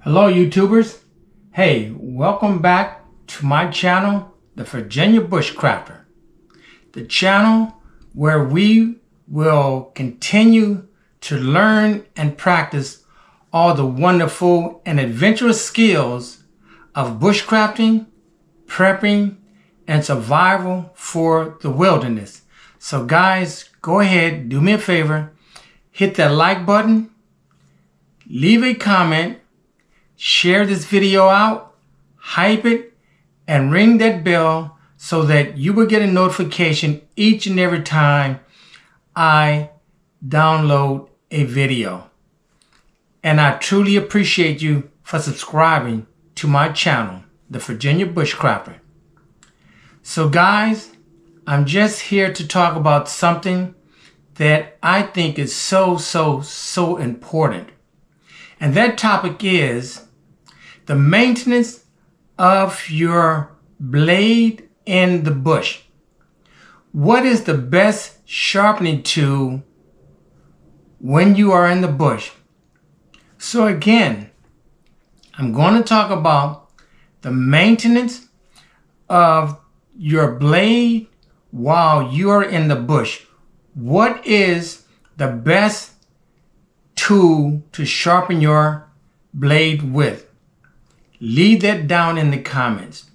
Hello YouTubers. Hey, welcome back to my channel, the Virginia Bushcrafter. The channel where we will continue to learn and practice all the wonderful and adventurous skills of bushcrafting, prepping, and survival for the wilderness. So guys, go ahead, do me a favor, hit that like button, leave a comment, share this video out, hype it, and ring that bell so that you will get a notification each and every time I download a video. And I truly appreciate you for subscribing to my channel, the Virginia Bushcrafter. So guys, I'm just here to talk about something that I think is so important. And that topic is the maintenance of your blade in the bush. What is the best sharpening tool when you are in the bush? So again, I'm going to talk about the maintenance of your blade while you are in the bush. What is the best tool to sharpen your blade with? Leave that down in the comments.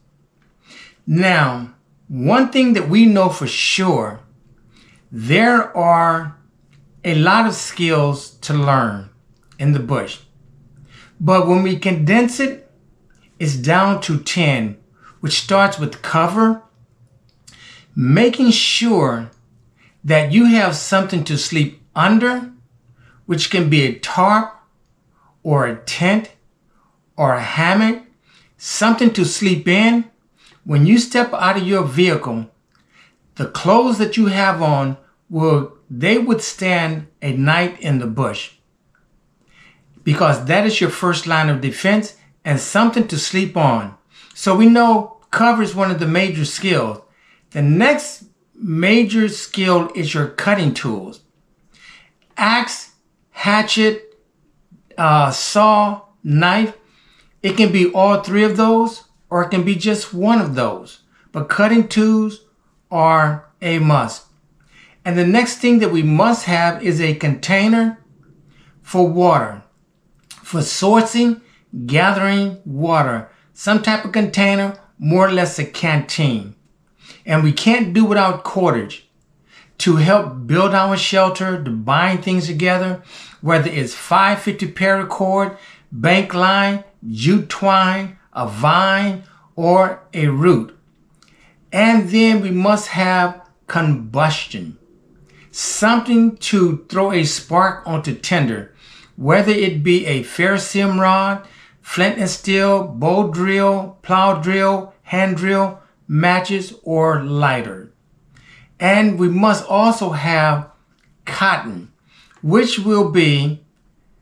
Now, one thing that we know for sure, there are a lot of skills to learn in the bush. But when we condense it, it's down to 10, which starts with cover, making sure that you have something to sleep under, which can be a tarp or a tent or a hammock, something to sleep in. When you step out of your vehicle, the clothes that you have on they withstand a night in the bush, because that is your first line of defense, and something to sleep on. So we know cover is one of the major skills. The next major skill is your cutting tools. Axe, hatchet, saw, knife. It can be all three of those, or it can be just one of those. But cutting tools are a must. And the next thing that we must have is a container for water, for sourcing, gathering water. Some type of container, more or less a canteen. And we can't do without cordage to help build our shelter, to bind things together, whether it's 550 paracord, bank line, jute twine, a vine, or a root. And then we must have combustion, something to throw a spark onto tinder, whether it be a ferrocerium rod, flint and steel, bow drill, plow drill, hand drill, matches, or lighter. And we must also have cotton, which will be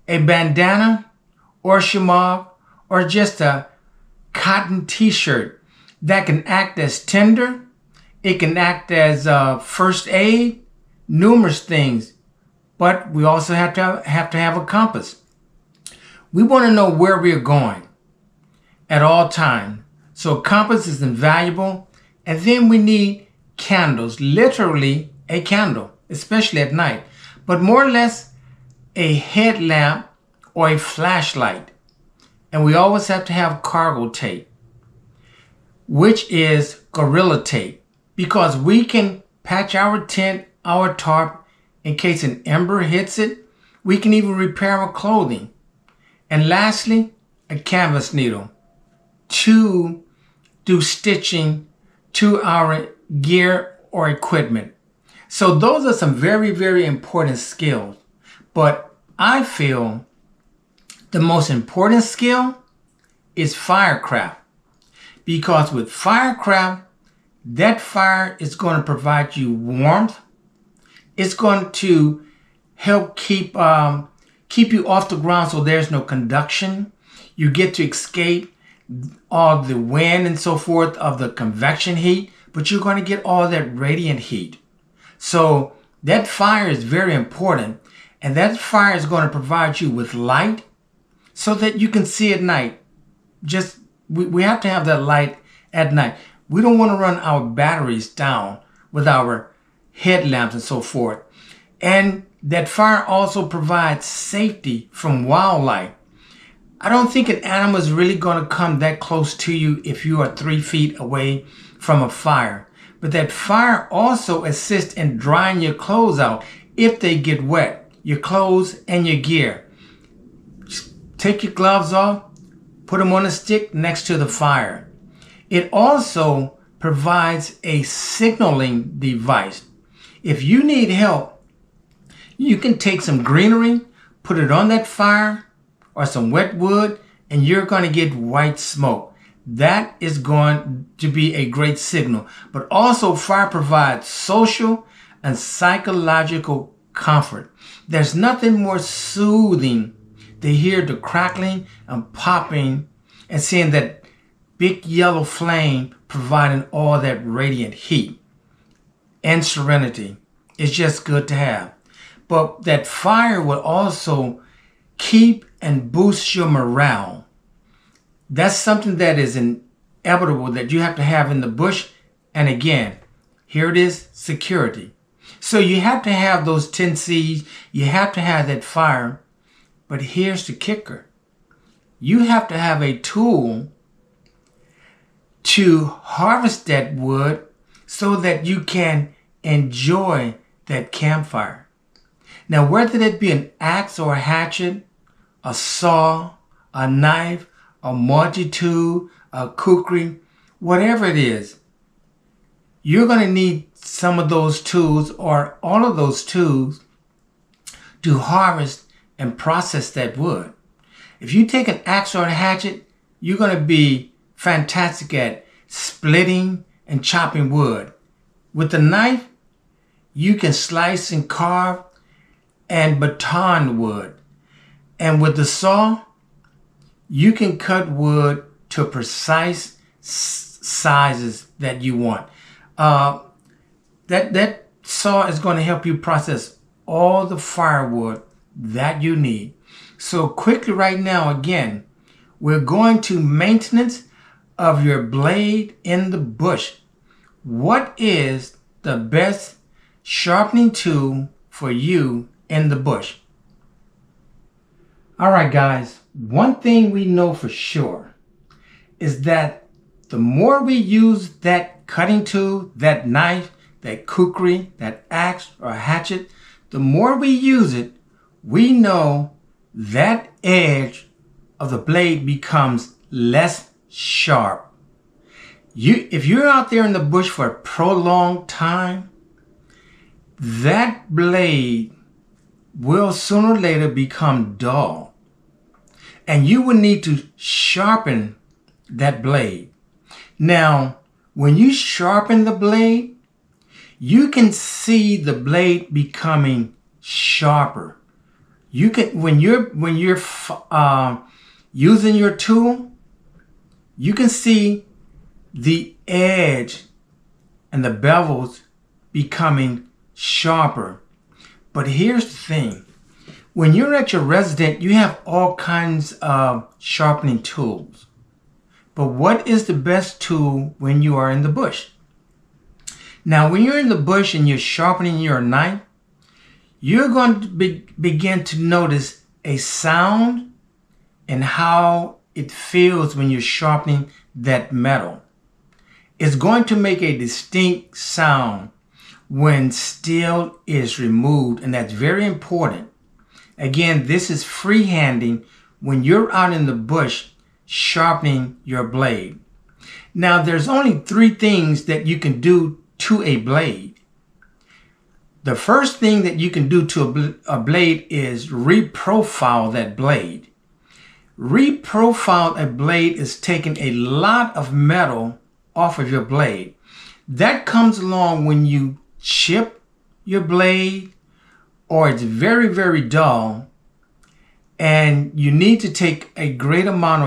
a bandana or shemagh or just a cotton t-shirt that can act as tinder. It can act as first aid, numerous things. But we also have to have a compass. We want to know where we're going at all times. So a compass is invaluable. And then we need candles, literally a candle, especially at night, but more or less a headlamp or a flashlight. And we always have to have cargo tape, which is gorilla tape, because we can patch our tent, our tarp, in case an ember hits it. We can even repair our clothing. And lastly, a canvas needle to do stitching to our gear or equipment. So those are some very important skills. But I feel the most important skill is firecraft, because with firecraft, that fire is going to provide you warmth. It's going to help keep you off the ground so there's no conduction. You get to escape all the wind and so forth of the convection heat, but you're going to get all that radiant heat. So that fire is very important, and that fire is going to provide you with light. so that you can see at night. We have to have that light at night. We don't want to run our batteries down with our headlamps and so forth. And that fire also provides safety from wildlife. I don't think an animal is really going to come that close to you if you are 3 feet away from a fire. But that fire also assists in drying your clothes out if they get wet, your clothes and your gear. Just take your gloves off, put them on a stick next to the fire. It also provides a signaling device. If you need help, you can take some greenery, put it on that fire or some wet wood, and you're going to get white smoke. That is going to be a great signal. But also, fire provides social and psychological comfort. There's nothing more soothing to hear the crackling and popping and seeing that big yellow flame providing all that radiant heat and serenity. It's just good to have. But that fire will also keep and boost your morale. That's something that is inevitable that you have to have in the bush. And again, here it is, security. So you have to have those 10 C's. You have to have that fire. But here's the kicker. You have to have a tool to harvest that wood so that you can enjoy that campfire. Now, whether it be an axe or a hatchet, a saw, a knife, a multi-tool, a kukri, whatever it is, you're going to need some of those tools or all of those tools to harvest and process that wood. If you take an axe or a hatchet, you're going to be fantastic at splitting and chopping wood. With the knife, you can slice and carve and baton wood. And with the saw, you can cut wood to precise sizes that you want. That saw is going to help you process all the firewood that you need. So quickly right now, again, we're going to maintenance of your blade in the bush. What is the best sharpening tool for you in the bush? All right, guys, one thing we know for sure is that the more we use that cutting tool, that knife, that kukri, that axe or hatchet, the more we use it, we know that edge of the blade becomes less sharp. If you're out there in the bush for a prolonged time, that blade will sooner or later become dull. And you will need to sharpen that blade. Now, when you sharpen the blade, you can see the blade becoming sharper. You can, when you're using your tool, you can see the edge and the bevels becoming sharper. But here's the thing. When you're at your residence, you have all kinds of sharpening tools. But what is the best tool when you are in the bush? Now, when you're in the bush and you're sharpening your knife, you're going to begin to notice a sound and how it feels when you're sharpening that metal. It's going to make a distinct sound when steel is removed, and that's very important. Again, this is freehanding when you're out in the bush sharpening your blade. Now, there's only 3 things that you can do to a blade. The first thing that you can do to a blade is reprofile that blade. Reprofile a blade is taking a lot of metal off of your blade. That comes along when you chip your blade or it's very, very dull and you need to take a great amount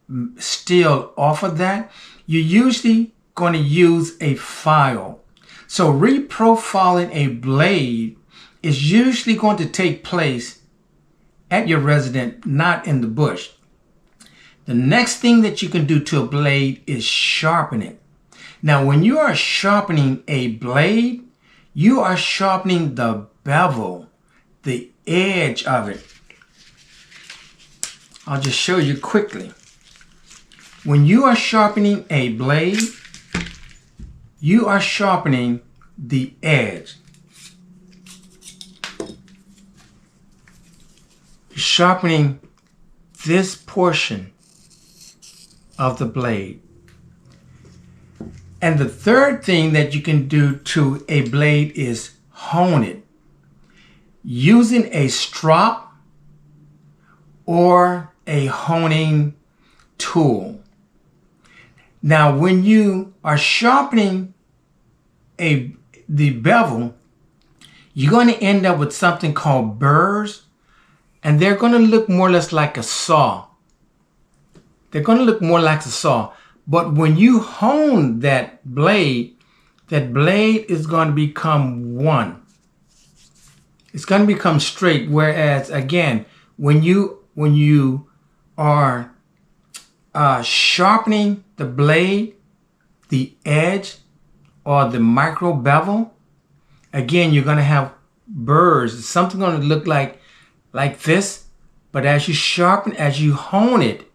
of steel off of that. You're usually going to use a file. So reprofiling a blade is usually going to take place at your residence, not in the bush. The next thing that you can do to a blade is sharpen it. Now, when you are sharpening a blade, you are sharpening the bevel, the edge of it. I'll just show you quickly. When you are sharpening a blade, you are sharpening the edge. You're sharpening this portion of the blade. And the third thing that you can do to a blade is hone it using a strop or a honing tool. Now, when you are sharpening the bevel, you're going to end up with something called burrs, and they're going to look more or less like a saw. They're going to look more like a saw. But when you hone that blade is going to become one. It's going to become straight. Whereas, again, when you are sharpening the blade, the edge, or the micro bevel, again, you're going to have burrs. It's something going to look like this. But as you sharpen, as you hone it,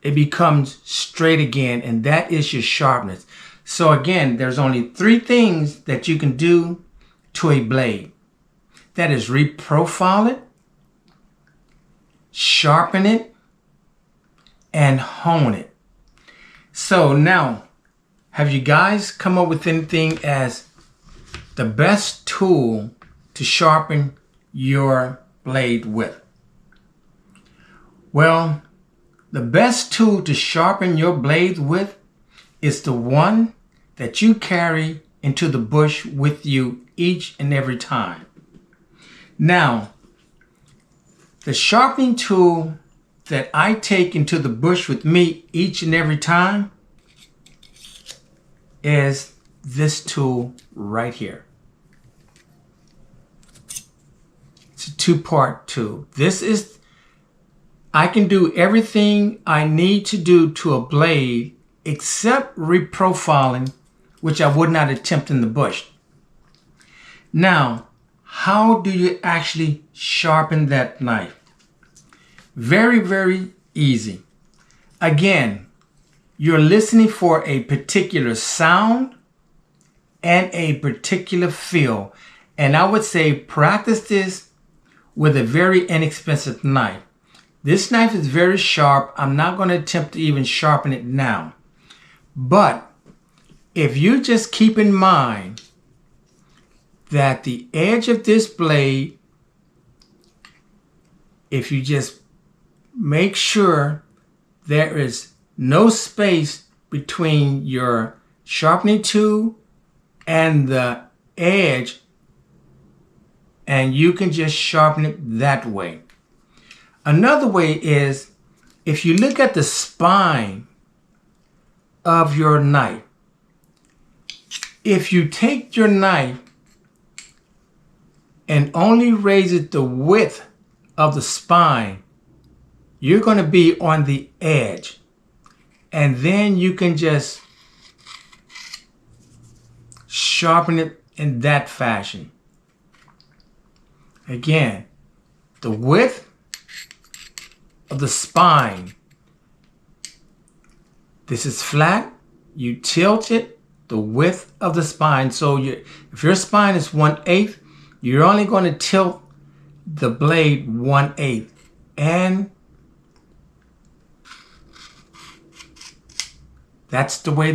it becomes straight again, and that is your sharpness. So again, there's only 3 things that you can do to a blade. That is reprofile it, sharpen it, and hone it. So now, have you guys come up with anything as the best tool to sharpen your blade with? Well, the best tool to sharpen your blade with is the one that you carry into the bush with you each and every time. Now, the sharpening tool that I take into the bush with me each and every time is this tool right here. It's a 2-part tool. I can do everything I need to do to a blade except reprofiling, which I would not attempt in the bush. Now, how do you actually sharpen that knife? Very, very easy. Again, you're listening for a particular sound and a particular feel. And I would say practice this with a very inexpensive knife. This knife is very sharp. I'm not going to attempt to even sharpen it now. But if you just keep in mind that the edge of this blade, if you just make sure there is no space between your sharpening tool and the edge, and you can just sharpen it that way. Another way is if you look at the spine of your knife. If you take your knife and only raise it the width of the spine, you're going to be on the edge. And then you can just sharpen it in that fashion. Again, the width of the spine. This is flat. You tilt it the width of the spine. So if your spine is 1/8, you're only going to tilt the blade 1/8. And that's the way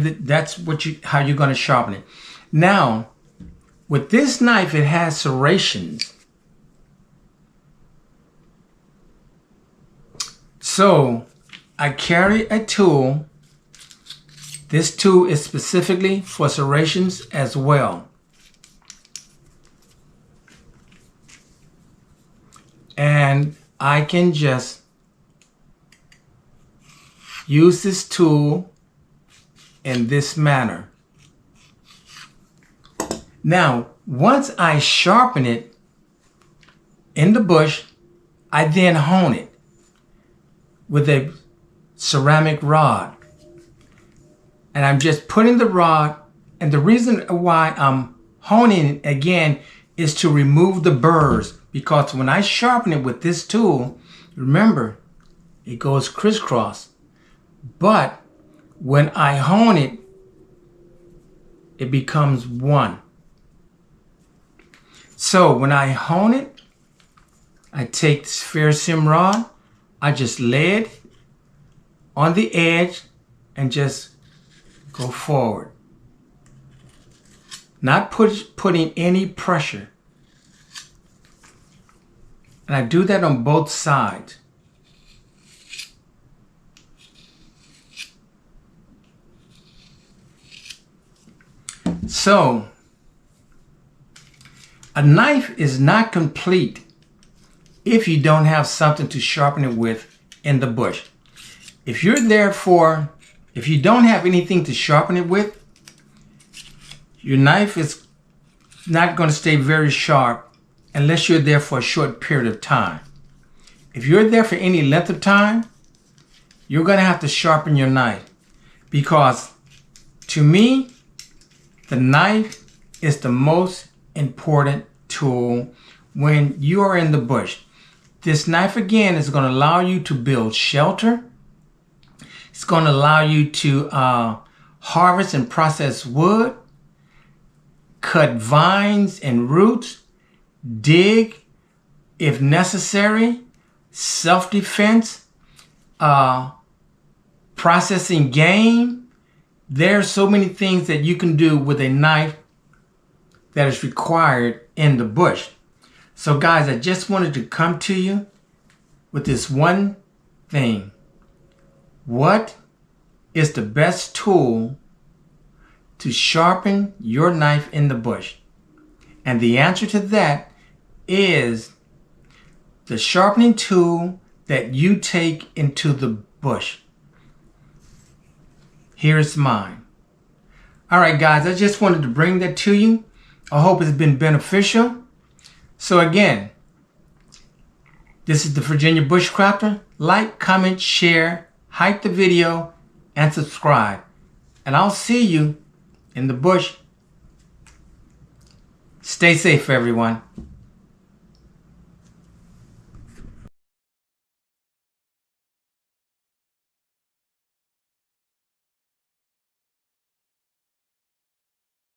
how you're going to sharpen it. Now, with this knife, it has serrations. So I carry a tool. This tool is specifically for serrations as well. And I can just use this tool in this manner. Now, once I sharpen it, in the bush, I then hone it with a ceramic rod. And I'm just putting the rod, and the reason why I'm honing it again is to remove the burrs, because when I sharpen it with this tool, remember, it goes crisscross. But when I hone it, it becomes one. So when I hone it, I take this ferrocerium rod, I just lay it on the edge and just go forward. Not putting any pressure. And I do that on both sides. So, a knife is not complete if you don't have something to sharpen it with in the bush. If you don't have anything to sharpen it with, your knife is not going to stay very sharp unless you're there for a short period of time. If you're there for any length of time, you're going to have to sharpen your knife, because to me, the knife is the most important tool when you are in the bush. This knife again is going to allow you to build shelter. It's going to allow you to harvest and process wood, cut vines and roots, dig if necessary, self-defense, processing game. There are so many things that you can do with a knife that is required in the bush. So guys, I just wanted to come to you with this one thing. What is the best tool to sharpen your knife in the bush? And the answer to that is the sharpening tool that you take into the bush. Here's mine. All right, guys, I just wanted to bring that to you. I hope it's been beneficial. So again, this is the Virginia Bushcrafter. Like, comment, share, hype the video, and subscribe. And I'll see you in the bush. Stay safe, everyone.